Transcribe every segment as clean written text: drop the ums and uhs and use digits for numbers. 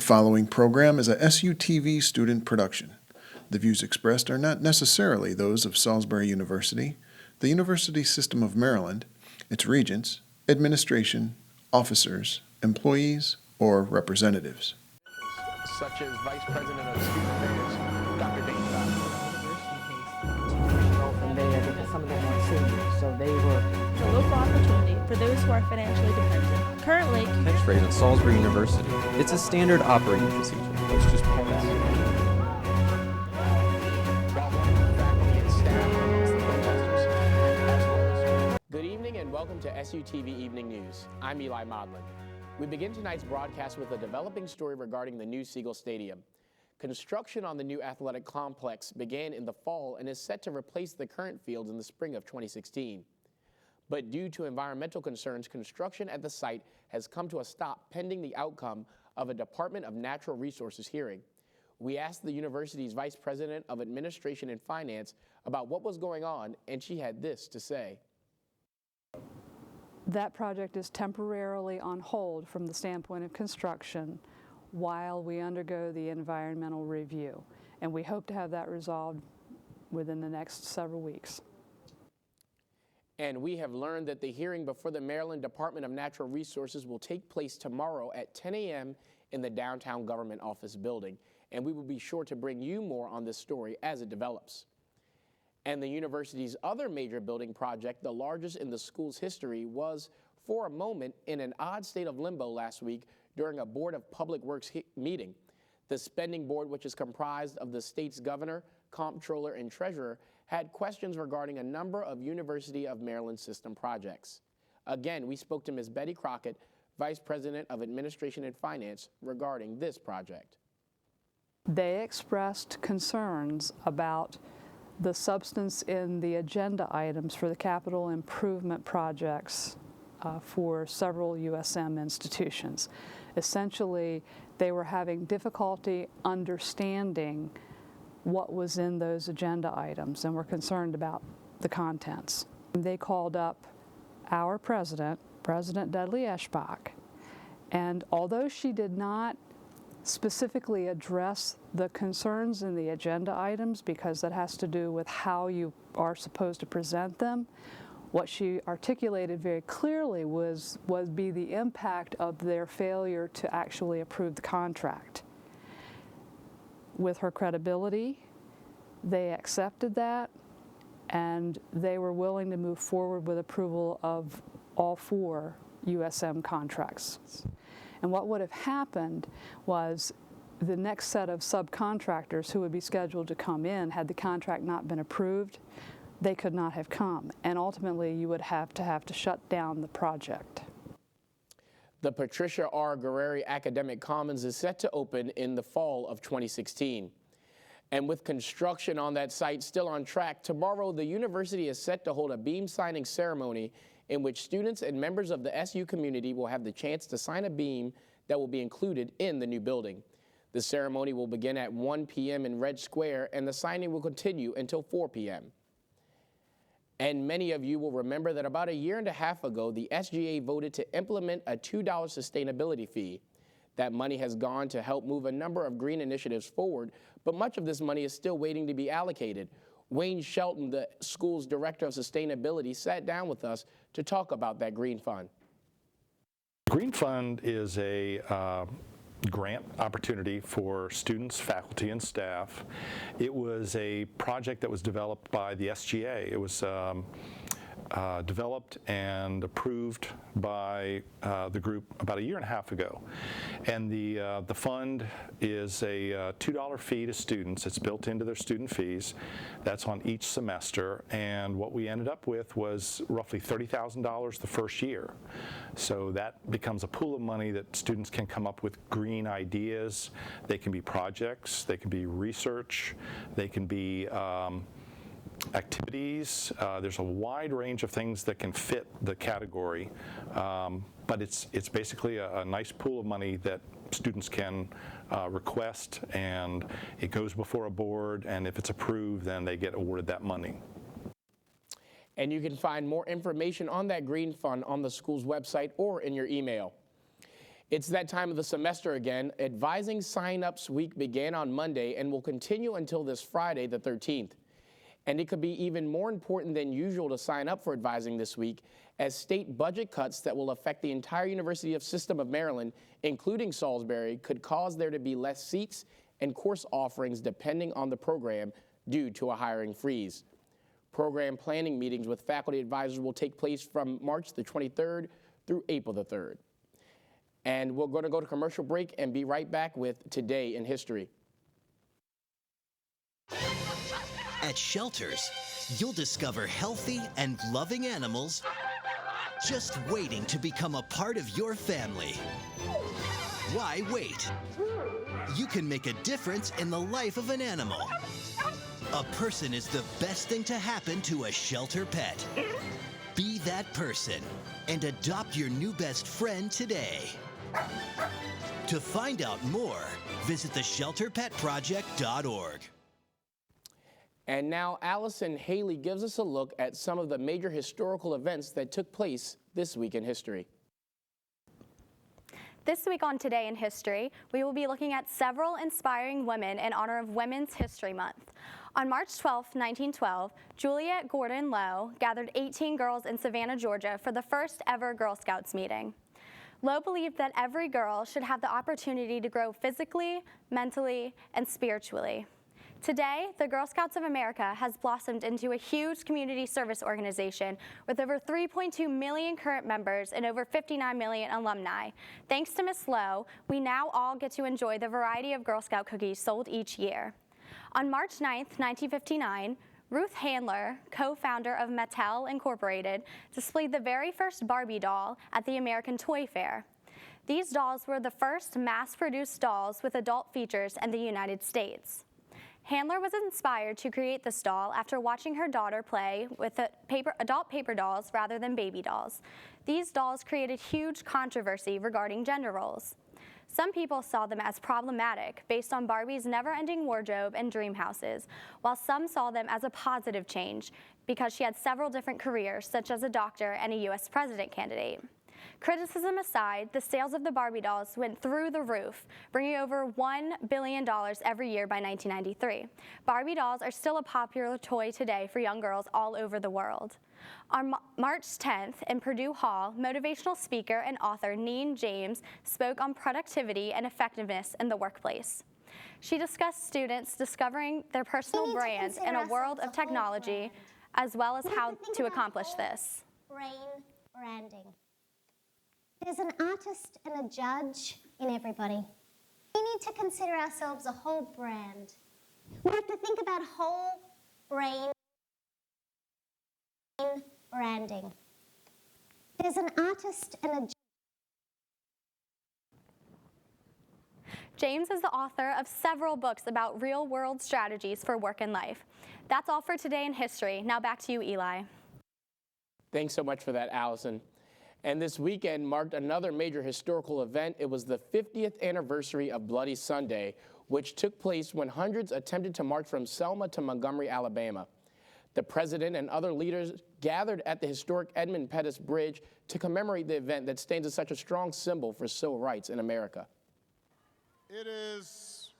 The following program is a SUTV student production. The views expressed are not necessarily those of Salisbury University, the University System of Maryland, its regents, administration, officers, employees, or representatives. Such as Vice President of Student Affairs, Dr. Dane Fowler. From there because some of them weren't seniors, so they were a local opportunity for those who are financially dependent. Currently, catchphrase at Salisbury University. It's a standard operating procedure. Let's just point out. Good evening and welcome to SUTV Evening News. I'm Eli Modlin. We begin tonight's broadcast with a developing story regarding the new Siegel Stadium. Construction on the new athletic complex began in the fall and is set to replace the current fields in the spring of 2016. But due to environmental concerns, construction at the site has come to a stop pending the outcome of a Department of Natural Resources hearing. We asked the university's Vice President of Administration and Finance about what was going on, and she had this to say. That project is temporarily on hold from the standpoint of construction while we undergo the environmental review, and we hope to have that resolved within the next several weeks. And we have learned that the hearing before the Maryland Department of Natural Resources will take place tomorrow at 10 a.m. in the downtown government office building, and we will be sure to bring you more on this story as it develops. And the university's other major building project, the largest in the school's history, was for a moment in an odd state of limbo last week during a Board of Public Works meeting. The spending board, which is comprised of the state's governor, comptroller, and treasurer, had questions regarding a number of University of Maryland system projects. Again, we spoke to Ms. Betty Crockett, Vice President of Administration and Finance, regarding this project. They expressed concerns about the substance in the agenda items for the capital improvement projects for several USM institutions. Essentially, they were having difficulty understanding what was in those agenda items and were concerned about the contents. They called up our president, President Dudley Eschbach, and although she did not specifically address the concerns in the agenda items, because that has to do with how you are supposed to present them, what she articulated very clearly would be the impact of their failure to actually approve the contract. With her credibility, they accepted that, and they were willing to move forward with approval of all 4 USM contracts. And what would have happened was the next set of subcontractors who would be scheduled to come in, had the contract not been approved, they could not have come. And ultimately, you would have to shut down the project. The Patricia R. Guerreri Academic Commons is set to open in the fall of 2016. And with construction on that site still on track, tomorrow the university is set to hold a beam signing ceremony in which students and members of the SU community will have the chance to sign a beam that will be included in the new building. The ceremony will begin at 1 p.m. in Red Square, and the signing will continue until 4 p.m. And many of you will remember that about a year and a half ago, the SGA voted to implement a $2 sustainability fee. That money has gone to help move a number of green initiatives forward, but much of this money is still waiting to be allocated. Wayne Shelton, the school's Director of Sustainability, sat down with us to talk about that Green Fund. Green Fund is a grant opportunity for students, faculty, and staff. It was a project that was developed by the SGA. It was developed and approved by the group about a year and a half ago. And the fund is a $2 fee to students. It's built into their student fees. That's on each semester. And what we ended up with was roughly $30,000 the first year. So that becomes a pool of money that students can come up with green ideas. They can be projects, they can be research, they can be activities. There's a wide range of things that can fit the category, but it's basically a nice pool of money that students can request, and it goes before a board, and if it's approved, then they get awarded that money. And you can find more information on that Green Fund on the school's website or in your email. It's that time of the semester again. Advising sign-ups week began on Monday and will continue until this Friday, the 13th. And it could be even more important than usual to sign up for advising this week, as state budget cuts that will affect the entire University System of Maryland, including Salisbury, could cause there to be less seats and course offerings depending on the program due to a hiring freeze. Program planning meetings with faculty advisors will take place from March the 23rd through April the 3rd. And we're going to go to commercial break and be right back with Today in History. At shelters, you'll discover healthy and loving animals just waiting to become a part of your family. Why wait? You can make a difference in the life of an animal. A person is the best thing to happen to a shelter pet. Be that person and adopt your new best friend today. To find out more, visit theshelterpetproject.org. And now Allison Haley gives us a look at some of the major historical events that took place this week in history. This week on Today in History, we will be looking at several inspiring women in honor of Women's History Month. On March 12, 1912, Juliet Gordon Lowe gathered 18 girls in Savannah, Georgia for the first ever Girl Scouts meeting. Lowe believed that every girl should have the opportunity to grow physically, mentally, and spiritually. Today, the Girl Scouts of America has blossomed into a huge community service organization with over 3.2 million current members and over 59 million alumni. Thanks to Miss Lowe, we now all get to enjoy the variety of Girl Scout cookies sold each year. On March 9, 1959, Ruth Handler, co-founder of Mattel Incorporated, displayed the very first Barbie doll at the American Toy Fair. These dolls were the first mass-produced dolls with adult features in the United States. Handler was inspired to create this doll after watching her daughter play with adult paper dolls rather than baby dolls. These dolls created huge controversy regarding gender roles. Some people saw them as problematic based on Barbie's never-ending wardrobe and dream houses, while some saw them as a positive change because she had several different careers, such as a doctor and a U.S. president candidate. Criticism aside, the sales of the Barbie dolls went through the roof, bringing over $1 billion every year by 1993. Barbie dolls are still a popular toy today for young girls all over the world. On March 10th, in Purdue Hall, motivational speaker and author Neen James spoke on productivity and effectiveness in the workplace. She discussed students discovering their personal brand in a world of technology, as well as how to accomplish this. Brain branding. There's an artist and a judge in everybody. We need to consider ourselves a whole brand. We have to think about whole brain branding. There's an artist and a judge. James is the author of several books about real-world strategies for work and life. That's all for Today in History. Now back to you, Eli. Thanks so much for that, Allison. And this weekend marked another major historical event. It was the 50th anniversary of Bloody Sunday, which took place when hundreds attempted to march from Selma to Montgomery, Alabama. The president and other leaders gathered at the historic Edmund Pettus Bridge to commemorate the event that stands as such a strong symbol for civil rights in America. It is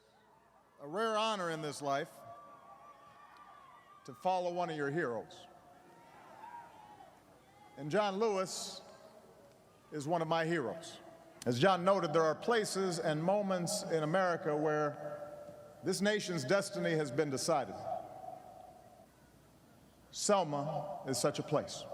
a rare honor in this life to follow one of your heroes. And John Lewis is one of my heroes. As John noted, there are places and moments in America where this nation's destiny has been decided. Selma is such a place.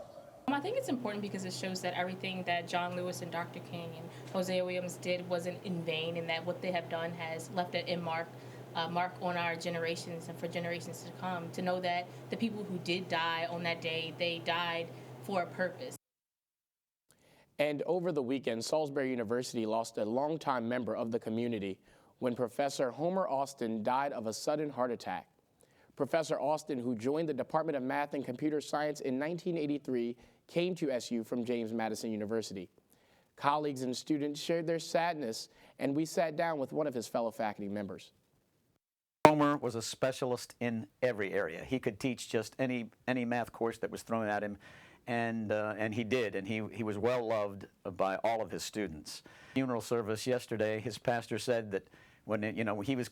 I think it's important because it shows that everything that John Lewis and Dr. King and Hosea Williams did wasn't in vain, and that what they have done has left an mark on our generations and for generations to come, to know that the people who did die on that day, they died for a purpose. And over the weekend, Salisbury University lost a longtime member of the community when Professor Homer Austin died of a sudden heart attack. Professor Austin, who joined the Department of Math and Computer Science in 1983, came to SU from James Madison University. Colleagues and students shared their sadness, and we sat down with one of his fellow faculty members. Homer was a specialist in every area. He could teach just any math course that was thrown at him, and he did, and he was well loved by all of his students. Funeral service yesterday, his pastor said that when he was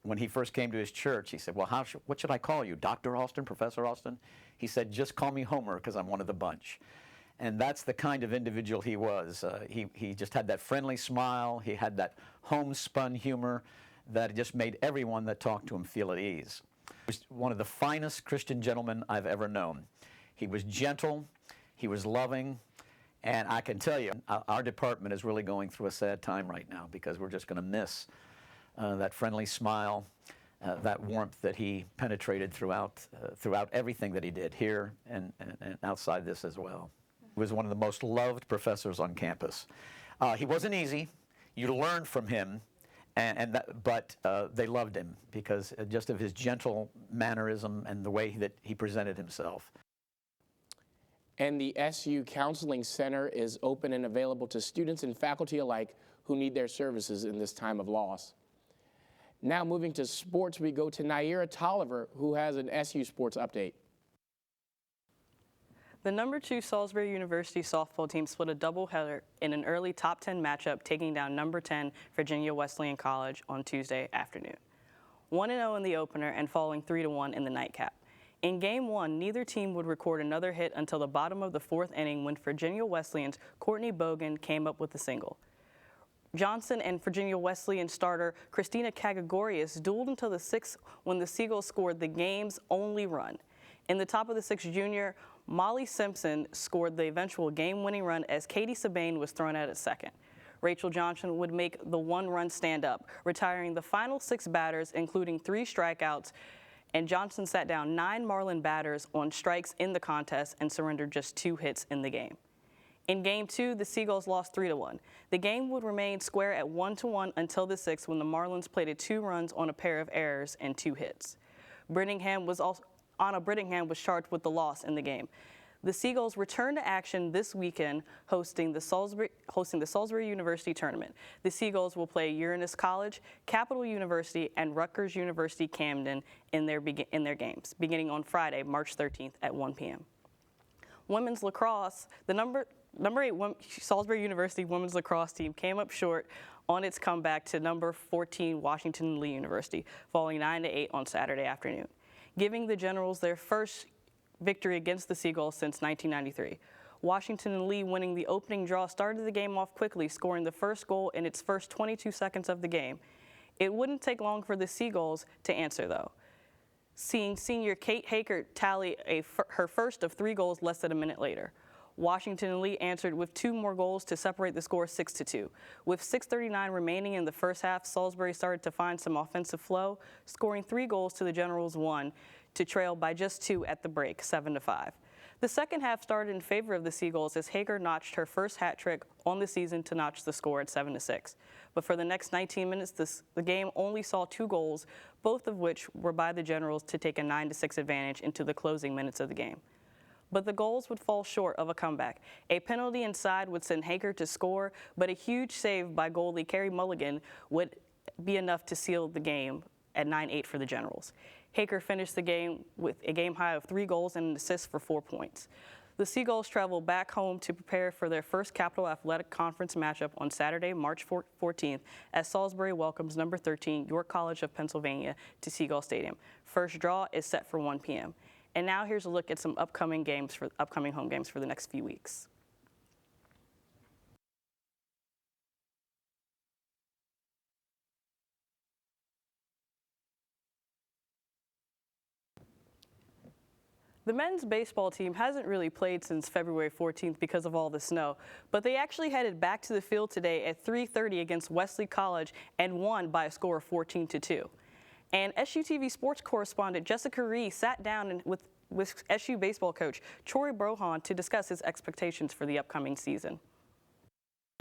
when he first came to his church, he said, well, what should I call you, Dr. Austin, Professor Austin? He said, just call me Homer, because I'm one of the bunch. And that's the kind of individual he was. He just had that friendly smile. He had that homespun humor that just made everyone that talked to him feel at ease. He was one of the finest Christian gentlemen I've ever known. He was gentle, he was loving, and I can tell you, our department is really going through a sad time right now because we're just going to miss that friendly smile, that warmth that he penetrated throughout everything that he did here and outside this as well. He was one of the most loved professors on campus. He wasn't easy. You learned from him, but they loved him because just of his gentle mannerism and the way that he presented himself. And the SU Counseling Center is open and available to students and faculty alike who need their services in this time of loss. Now moving to sports, we go to Naira Tolliver, who has an SU sports update. The number 2 Salisbury University softball team split a doubleheader in an early top 10 matchup, taking down number 10 Virginia Wesleyan College on Tuesday afternoon. 1-0 in the opener and falling 3-1 in the nightcap. In Game 1, neither team would record another hit until the bottom of the 4th inning when Virginia Wesleyan's Courtney Bogan came up with a single. Johnson and Virginia Wesleyan starter Christina Kagagorius dueled until the 6th when the Seagulls scored the game's only run. In the top of the 6th, junior Molly Simpson scored the eventual game-winning run as Katie Sabane was thrown out at second. Rachel Johnson would make the 1-run stand-up, retiring the final 6 batters, including 3 strikeouts, and Johnson sat down 9 Marlin batters on strikes in the contest and surrendered just 2 hits in the game. In Game 2, the Seagulls lost 3-1. The game would remain square at 1-1 until the 6th when the Marlins plated 2 runs on a pair of errors and 2 hits. Anna Brittingham was charged with the loss in the game. The Seagulls return to action this weekend, hosting the Salisbury University tournament. The Seagulls will play Uranus College, Capital University, and Rutgers University Camden in their games, beginning on Friday, March 13th at 1 p.m. Women's lacrosse, the number 8 Salisbury University women's lacrosse team came up short on its comeback to number 14 Washington Lee University, falling 9-8 on Saturday afternoon, giving the Generals their first victory against the Seagulls since 1993. Washington and Lee winning the opening draw started the game off quickly, scoring the first goal in its first 22 seconds of the game. It wouldn't take long for the Seagulls to answer, though, seeing senior Kate Haker tally her first of 3 goals less than a minute later. Washington and Lee answered with 2 more goals to separate the score 6-2. With 6:39 remaining in the first half, Salisbury started to find some offensive flow, scoring 3 goals to the Generals' 1 to trail by just 2 at the break, 7-5. The second half started in favor of the Seagulls as Hager notched her first hat trick on the season to notch the score at 7-6. But for the next 19 minutes, the game only saw 2 goals, both of which were by the Generals to take a 9-6 advantage into the closing minutes of the game. But the goals would fall short of a comeback. A penalty inside would send Hager to score, but a huge save by goalie Carrie Mulligan would be enough to seal the game at 9-8 for the Generals. Hager finished the game with a game high of 3 goals and an assist for 4 points. The Seagulls travel back home to prepare for their first Capital Athletic Conference matchup on Saturday, March 14th, as Salisbury welcomes number 13 York College of Pennsylvania to Seagull Stadium. First draw is set for 1 p.m. And now here's a look at some upcoming home games for the next few weeks. The men's baseball team hasn't really played since February 14th because of all the snow, but they actually headed back to the field today at 3:30 against Wesley College and won by a score of 14-2. And SUTV sports correspondent Jessica Ree sat down with SU baseball coach Troy Brohan to discuss his expectations for the upcoming season.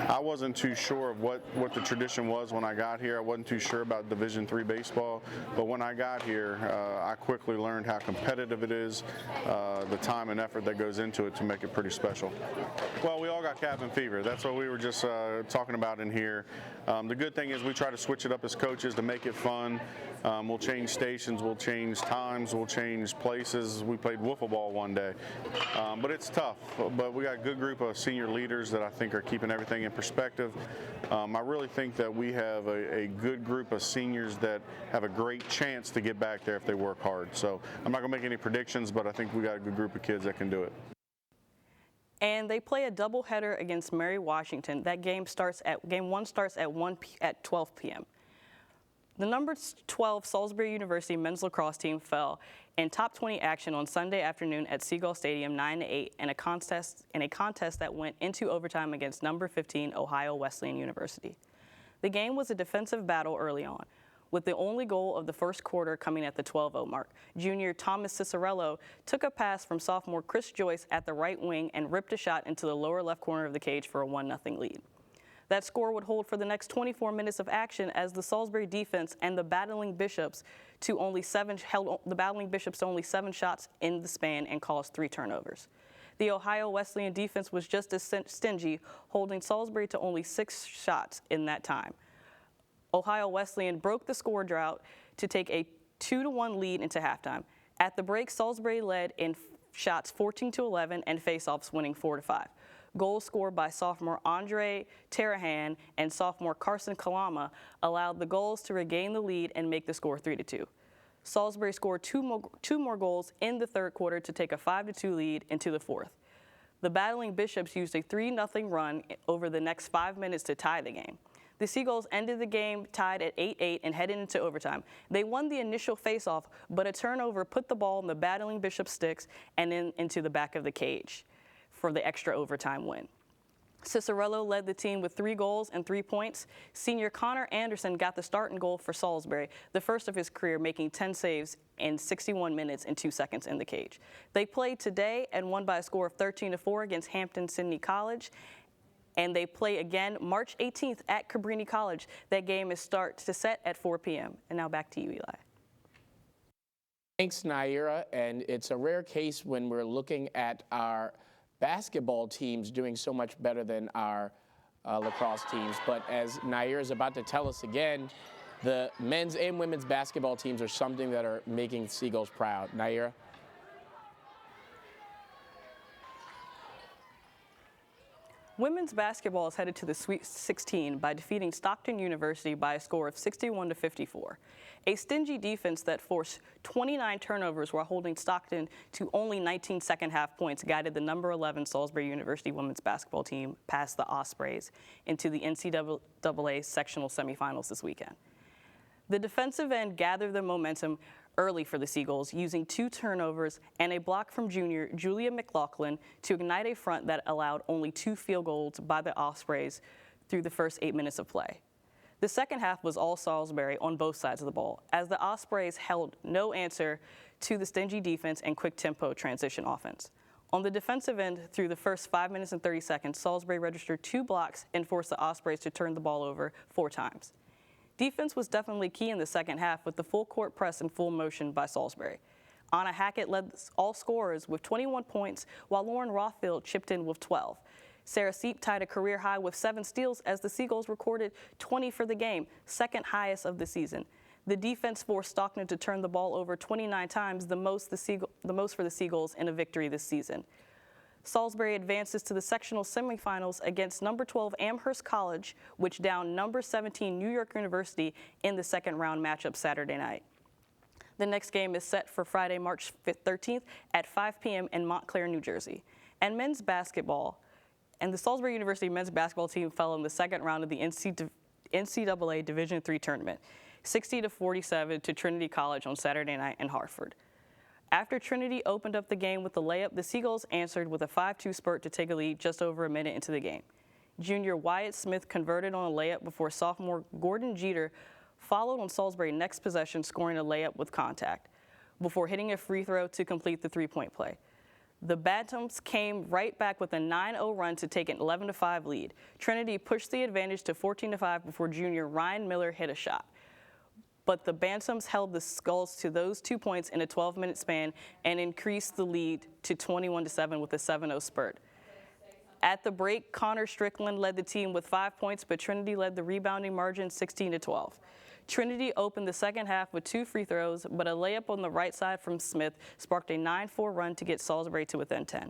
I wasn't too sure of what the tradition was when I got here. I wasn't too sure about Division III baseball, but when I got here, I quickly learned how competitive it is, the time and effort that goes into it to make it pretty special. Well, we all got cabin fever. That's what we were just talking about in here. The good thing is we try to switch it up as coaches to make it fun. We'll change stations, we'll change times, we'll change places. We played wiffle ball one day, but it's tough. But we got a good group of senior leaders that I think are keeping everything in perspective. I really think that we have a good group of seniors that have a great chance to get back there if they work hard. So I'm not going to make any predictions, but I think we got a good group of kids that can do it. And they play a doubleheader against Mary Washington. That game one starts at 12 p.m. The number 12 Salisbury University men's lacrosse team fell in top 20 action on Sunday afternoon at Seagull Stadium 9-8 in a contest that went into overtime against number 15 Ohio Wesleyan University. The game was a defensive battle early on, with the only goal of the first quarter coming at the 12-0 mark. Junior Thomas Cicerello took a pass from sophomore Chris Joyce at the right wing and ripped a shot into the lower left corner of the cage for a 1-0 lead. That score would hold for the next 24 minutes of action as the Salisbury defense and the Battling Bishops held the Battling Bishops to only 7 shots in the span and caused 3 turnovers. The Ohio Wesleyan defense was just as stingy, holding Salisbury to only 6 shots in that time. Ohio Wesleyan broke the score drought to take a 2-1 lead into halftime. At the break, Salisbury led in shots 14-11 and faceoffs winning 4-5. Goals scored by sophomore Andre Terahan and sophomore Carson Kalama allowed the goals to regain the lead and make the score 3-2. Salisbury scored two more goals in the third quarter to take a 5-2 lead into the fourth. The Battling Bishops used a 3-0 run over the next 5 minutes to tie the game. The Seagulls ended the game tied at 8-8 and headed into overtime. They won the initial faceoff, but a turnover put the ball in the Battling Bishops sticks and then into the back of the cage for the extra overtime win. Cicerello led the team with 3 goals and 3 points. Senior Connor Anderson got the starting goal for Salisbury, the first of his career, making 10 saves in 61 minutes and 2 seconds in the cage. They played today and won by a score of 13-4 against Hampton-Sydney College. And they play again March 18th at Cabrini College. That game is set at 4 p.m. And now back to you, Eli. Thanks, Naira. And it's a rare case when we're looking at our basketball teams doing so much better than our lacrosse teams. But as Naira is about to tell us again, the men's and women's basketball teams are something that are making Seagulls proud. Naira? Women's basketball is headed to the Sweet 16 by defeating Stockton University by a score of 61-54. A stingy defense that forced 29 turnovers while holding Stockton to only 19 second-half points guided the number 11 Salisbury University women's basketball team past the Ospreys into the NCAA sectional semifinals this weekend. The defensive end gathered the momentum early for the Seagulls, using 2 turnovers and a block from junior Julia McLaughlin to ignite a front that allowed only 2 field goals by the Ospreys through the first 8 minutes of play. The second half was all Salisbury on both sides of the ball, as the Ospreys held no answer to the stingy defense and quick tempo transition offense. On the defensive end, through the first 5 minutes and 30 seconds, Salisbury registered 2 blocks and forced the Ospreys to turn the ball over 4 times. Defense was definitely key in the second half with the full court press in full motion by Salisbury. Anna Hackett led all scorers with 21 points, while Lauren Rothfield chipped in with 12. Sarah Seep tied a career high with 7 steals as the Seagulls recorded 20 for the game, second highest of the season. The defense forced Stockton to turn the ball over 29 times, the most for the Seagulls in a victory this season. Salisbury advances to the sectional semifinals against number 12 Amherst College, which downed number 17 New York University in the second round matchup Saturday night. The next game is set for Friday, March 13th at 5 p.m. in Montclair, New Jersey. And men's basketball, and the Salisbury University men's basketball team fell in the second round of the NCAA Division III tournament, 60-47 to Trinity College on Saturday night in Hartford. After Trinity opened up the game with a layup, the Seagulls answered with a 5-2 spurt to take a lead just over a minute into the game. Junior Wyatt Smith converted on a layup before sophomore Gordon Jeter followed on Salisbury next possession, scoring a layup with contact, before hitting a free throw to complete the 3-point play. The Bantams came right back with a 9-0 run to take an 11-5 lead. Trinity pushed the advantage to 14-5 before junior Ryan Miller hit a shot. But the Bantams held the Skulls to those 2 points in a 12-minute span and increased the lead to 21-7 with a 7-0 spurt. At the break, Connor Strickland led the team with 5 points, but Trinity led the rebounding margin 16-12. Trinity opened the second half with 2 free throws, but a layup on the right side from Smith sparked a 9-4 run to get Salisbury to within 10.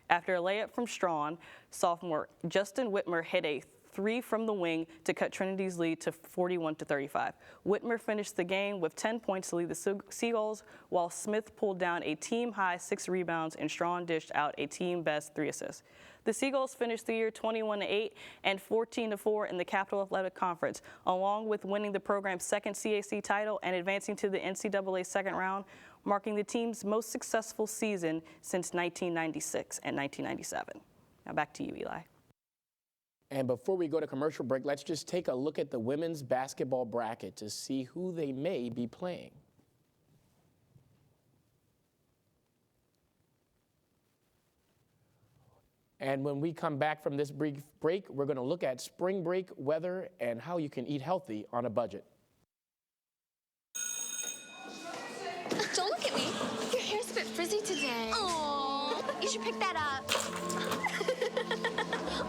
After a layup from Strawn, sophomore Justin Whitmer hit a 3 from the wing to cut Trinity's lead to 41-35. Whitmer finished the game with 10 points to lead the Seagulls, while Smith pulled down a team-high 6 rebounds and Strawn dished out a team-best 3 assists. The Seagulls finished the year 21-8 and 14-4 in the Capital Athletic Conference, along with winning the program's second CAC title and advancing to the NCAA second round, marking the team's most successful season since 1996 and 1997. Now back to you, Eli. And before we go to commercial break, let's just take a look at the women's basketball bracket to see who they may be playing. And when we come back from this brief break, we're going to look at spring break weather and how you can eat healthy on a budget. Don't look at me. Your hair's a bit frizzy today. Oh, you should pick that up.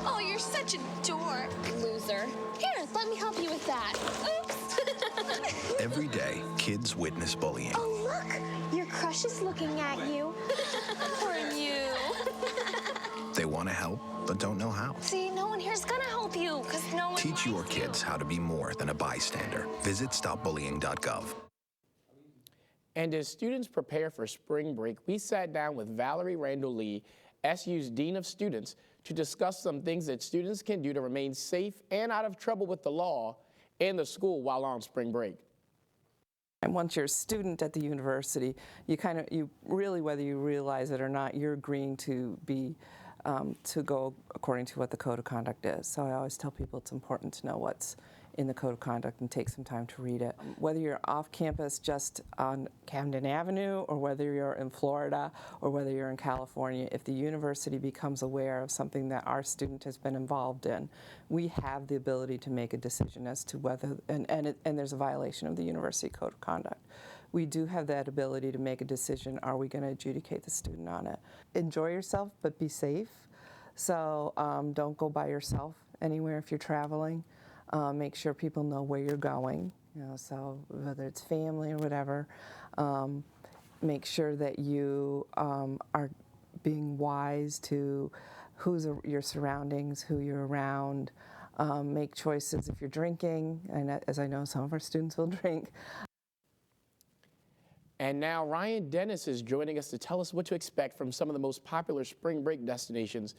Oh, you're such a dork. Loser. Here, let me help you with that. Oops. Every day, kids witness bullying. Oh, look. Your crush is looking at you. Poor you. They want to help, but don't know how. See, no one here's gonna help you, because no one Teach your kids how to be more than a bystander. Visit stopbullying.gov. And as students prepare for spring break, we sat down with Valerie Randall Lee, SU's Dean of Students, to discuss some things that students can do to remain safe and out of trouble with the law and the school while on spring break. And once you're a student at the university, you really, whether you realize it or not, you're agreeing to be to go according to what the code of conduct is. So I always tell people it's important to know what's in the code of conduct and take some time to read it. Whether you're off campus just on Camden Avenue, or whether you're in Florida, or whether you're in California, if the university becomes aware of something that our student has been involved in, we have the ability to make a decision as to whether, and there's a violation of the university code of conduct. We do have that ability to make a decision, are we going to adjudicate the student on it? Enjoy yourself, but be safe. So don't go by yourself anywhere if you're traveling. Make sure people know where you're going, so whether it's family or whatever. Make sure that you are being wise to who's your surroundings, who you're around. Make choices if you're drinking, and as I know some of our students will drink. And now Ryan Dennis is joining us to tell us what to expect from some of the most popular spring break destinations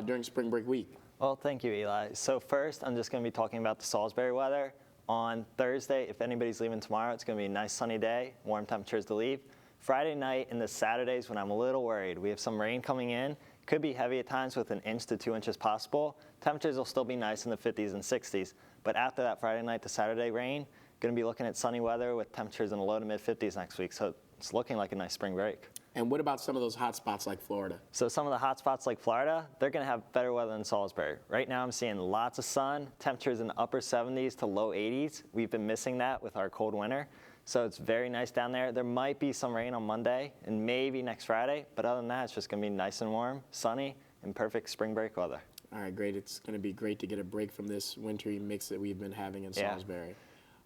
during spring break week. Well, thank you, Eli. So first, I'm just going to be talking about the Salisbury weather. On Thursday, if anybody's leaving tomorrow, it's going to be a nice sunny day, warm temperatures to leave. Friday night and the Saturdays when I'm a little worried. We have some rain coming in. Could be heavy at times with 1 inch to 2 inches possible. Temperatures will still be nice in the 50s and 60s. But after that Friday night to Saturday rain, going to be looking at sunny weather with temperatures in the low to mid 50s next week. So it's looking like a nice spring break. And what about some of those hot spots like Florida? So some of the hot spots like Florida, they're going to have better weather than Salisbury. Right now I'm seeing lots of sun, temperatures in the upper 70s to low 80s. We've been missing that with our cold winter. So it's very nice down there. There might be some rain on Monday and maybe next Friday, but other than that, it's just going to be nice and warm, sunny, and perfect spring break weather. All right, great. It's going to be great to get a break from this wintry mix that we've been having in Salisbury.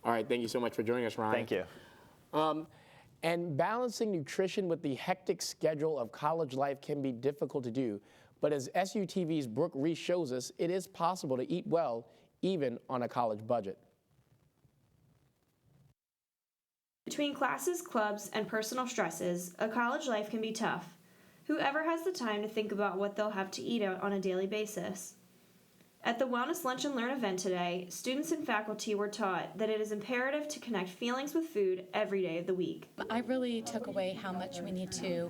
All right, thank you so much for joining us, Ryan. Thank you. And balancing nutrition with the hectic schedule of college life can be difficult to do. But as SUTV's Brooke Reese shows us, it is possible to eat well even on a college budget. Between classes, clubs, and personal stresses, a college life can be tough. Whoever has the time to think about what they'll have to eat out on a daily basis? At the Wellness Lunch and Learn event today, students and faculty were taught that it is imperative to connect feelings with food every day of the week. I really took away how much we need to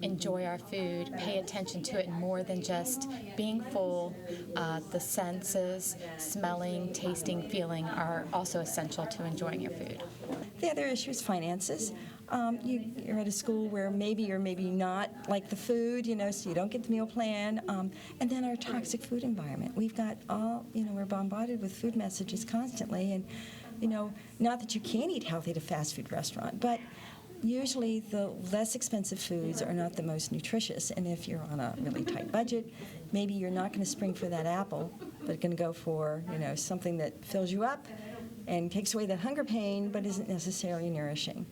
enjoy our food, pay attention to it more than just being full. The senses, smelling, tasting, feeling are also essential to enjoying your food. The other issue is finances. you're at a school where maybe or maybe not like the food, so you don't get the meal plan. And then our toxic food environment. We've got we're bombarded with food messages constantly, and, not that you can't eat healthy at a fast food restaurant, but usually the less expensive foods are not the most nutritious, and if you're on a really tight budget, maybe you're not going to spring for that apple, but going to go for, something that fills you up and takes away that hunger pain, but isn't necessarily nourishing.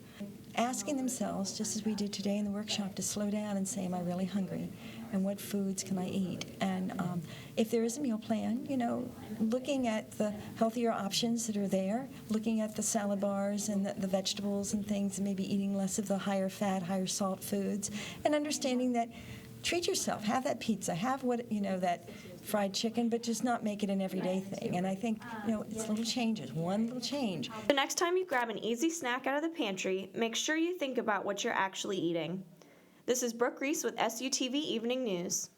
Asking themselves, just as we did today in the workshop, to slow down and say, am I really hungry? And what foods can I eat? And if there is a meal plan, looking at the healthier options that are there, looking at the salad bars and the vegetables and things, and maybe eating less of the higher fat, higher salt foods, and understanding that treat yourself, have that pizza, have that fried chicken, but just not make it an everyday thing. And I think, it's little changes, one little change. The next time you grab an easy snack out of the pantry, make sure you think about what you're actually eating. This is Brooke Reese with SUTV Evening News.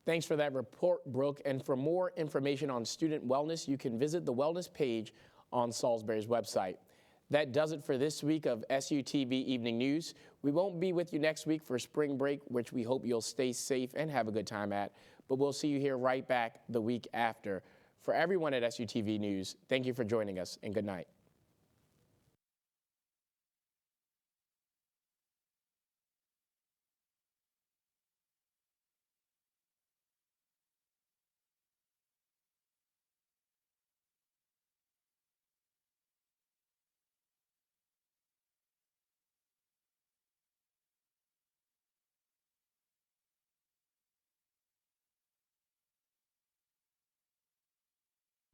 Thanks for that report, Brooke. And for more information on student wellness, you can visit the wellness page on Salisbury's website. That does it for this week of SUTV Evening News. We won't be with you next week for spring break, which we hope you'll stay safe and have a good time at, but we'll see you here right back the week after. For everyone at SUTV News, thank you for joining us, and good night.